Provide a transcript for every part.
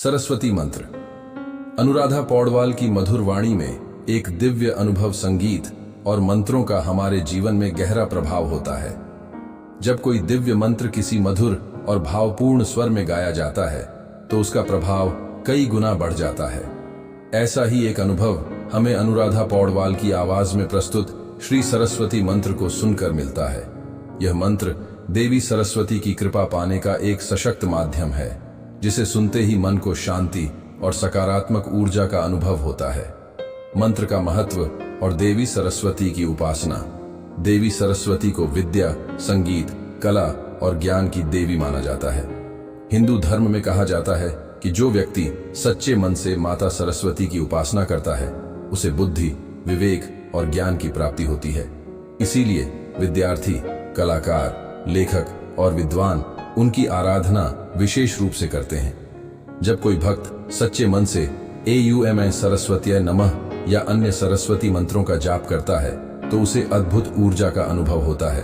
सरस्वती मंत्र। अनुराधा पौडवाल की मधुर वाणी में एक दिव्य अनुभव, संगीत और मंत्रों का हमारे जीवन में गहरा प्रभाव होता है। जब कोई दिव्य मंत्र किसी मधुर और भावपूर्ण स्वर में गाया जाता है तो उसका प्रभाव कई गुना बढ़ जाता है। ऐसा ही एक अनुभव हमें अनुराधा पौडवाल की आवाज में प्रस्तुत श्री सरस्वती मंत्र को सुनकर मिलता है। यह मंत्र देवी सरस्वती की कृपा पाने का एक सशक्त माध्यम है, जिसे सुनते ही मन को शांति और सकारात्मक ऊर्जा का अनुभव होता है। मंत्र का महत्व और देवी सरस्वती की उपासना। देवी सरस्वती को विद्या, संगीत, कला और ज्ञान की देवी माना जाता है। हिंदू धर्म में कहा जाता है कि जो व्यक्ति सच्चे मन से माता सरस्वती की उपासना करता है उसे बुद्धि, विवेक और ज्ञान की प्राप्ति होती है। इसीलिए विद्यार्थी, कलाकार, लेखक और विद्वान उनकी आराधना विशेष रूप से करते हैं। जब कोई भक्त सच्चे मन से AUM सरस्वत्याय नमः या अन्य सरस्वती मंत्रों का जाप करता है तो उसे अद्भुत ऊर्जा का अनुभव होता है।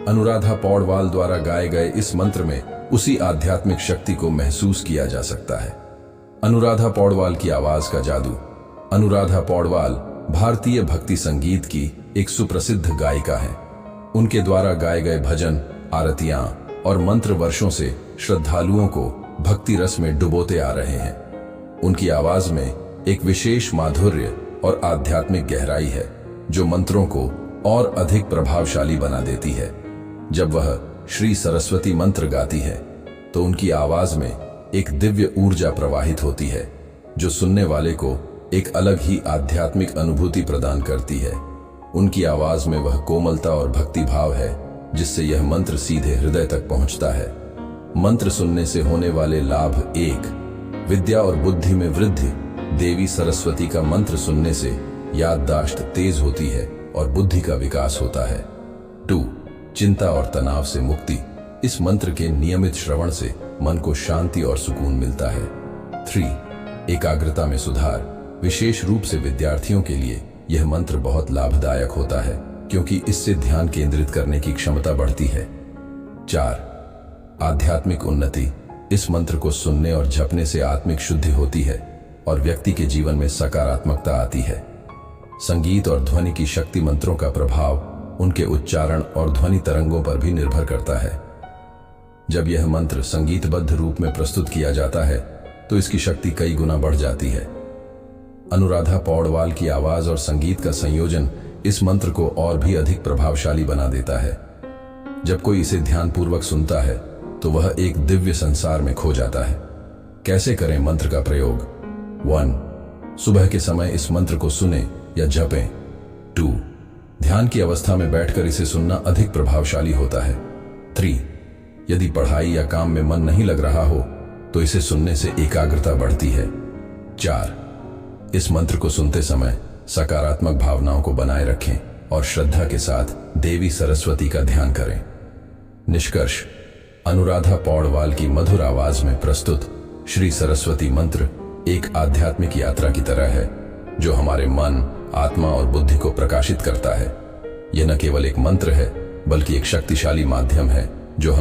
अनुराधा पौडवाल द्वारा गाए गए इस मंत्र में उसी आध्यात्मिक शक्ति को महसूस किया जा सकता है। अनुराधा पौडवाल की आवाज का जादू। अनुराधा पौडवाल भारतीय भक्ति संगीत की एक सुप्रसिद्ध गायिका है। उनके द्वारा गाए गए भजन, आरतियां और मंत्र वर्षों से श्रद्धालुओं को भक्ति रस में डुबोते आ रहे हैं। उनकी आवाज में एक विशेष माधुर्य और आध्यात्मिक गहराई है जो मंत्रों को और अधिक प्रभावशाली बना देती है। जब वह श्री सरस्वती मंत्र गाती है तो उनकी आवाज में एक दिव्य ऊर्जा प्रवाहित होती है जो सुनने वाले को एक अलग ही आध्यात्मिक अनुभूति प्रदान करती है। उनकी आवाज में वह कोमलता और भक्ति भाव है जिससे यह मंत्र सीधे हृदय तक पहुंचता है। मंत्र सुनने से होने वाले लाभ। 1. विद्या और बुद्धि में वृद्धि। देवी सरस्वती का मंत्र सुनने से याददाश्त तेज होती है और बुद्धि का विकास होता है। 2. चिंता और तनाव से मुक्ति। इस मंत्र के नियमित श्रवण से मन को शांति और सुकून मिलता है। 3. एकाग्रता में सुधार। विशेष रूप से विद्यार्थियों के लिए यह मंत्र बहुत लाभदायक होता है क्योंकि इससे ध्यान केंद्रित करने की क्षमता बढ़ती है। 4. आध्यात्मिक उन्नति। इस मंत्र को सुनने और जपने से आत्मिक शुद्धि होती है और व्यक्ति के जीवन में सकारात्मकता आती है। संगीत और ध्वनि की शक्ति। मंत्रों का प्रभाव उनके उच्चारण और ध्वनि तरंगों पर भी निर्भर करता है। जब यह मंत्र संगीतबद्ध रूप में प्रस्तुत किया जाता है तो इसकी शक्ति कई गुना बढ़ जाती है। अनुराधा पौडवाल की आवाज और संगीत का संयोजन इस मंत्र को और भी अधिक प्रभावशाली बना देता है। जब कोई इसे ध्यानपूर्वक सुनता है तो वह एक दिव्य संसार में खो जाता है। कैसे करें मंत्र का प्रयोग? 1. सुबह के समय इस मंत्र को सुने या जपें। 2. ध्यान की अवस्था में बैठकर इसे सुनना अधिक प्रभावशाली होता है। 3. यदि पढ़ाई या काम में मन नहीं लग रहा हो तो इसे सुनने से एकाग्रता बढ़ती है। 4. इस मंत्र को सुनते समय सकारात्मक भावनाओं को बनाए रखें और श्रद्धा के साथ देवी सरस्वती का ध्यान करें। निष्कर्ष: अनुराधा पौडवाल की मधुर आवाज में प्रस्तुत श्री सरस्वती मंत्र एक आध्यात्मिक यात्रा की तरह है जो हमारे मन, आत्मा और बुद्धि को प्रकाशित करता है। यह न केवल एक मंत्र है बल्कि एक शक्तिशाली माध्यम है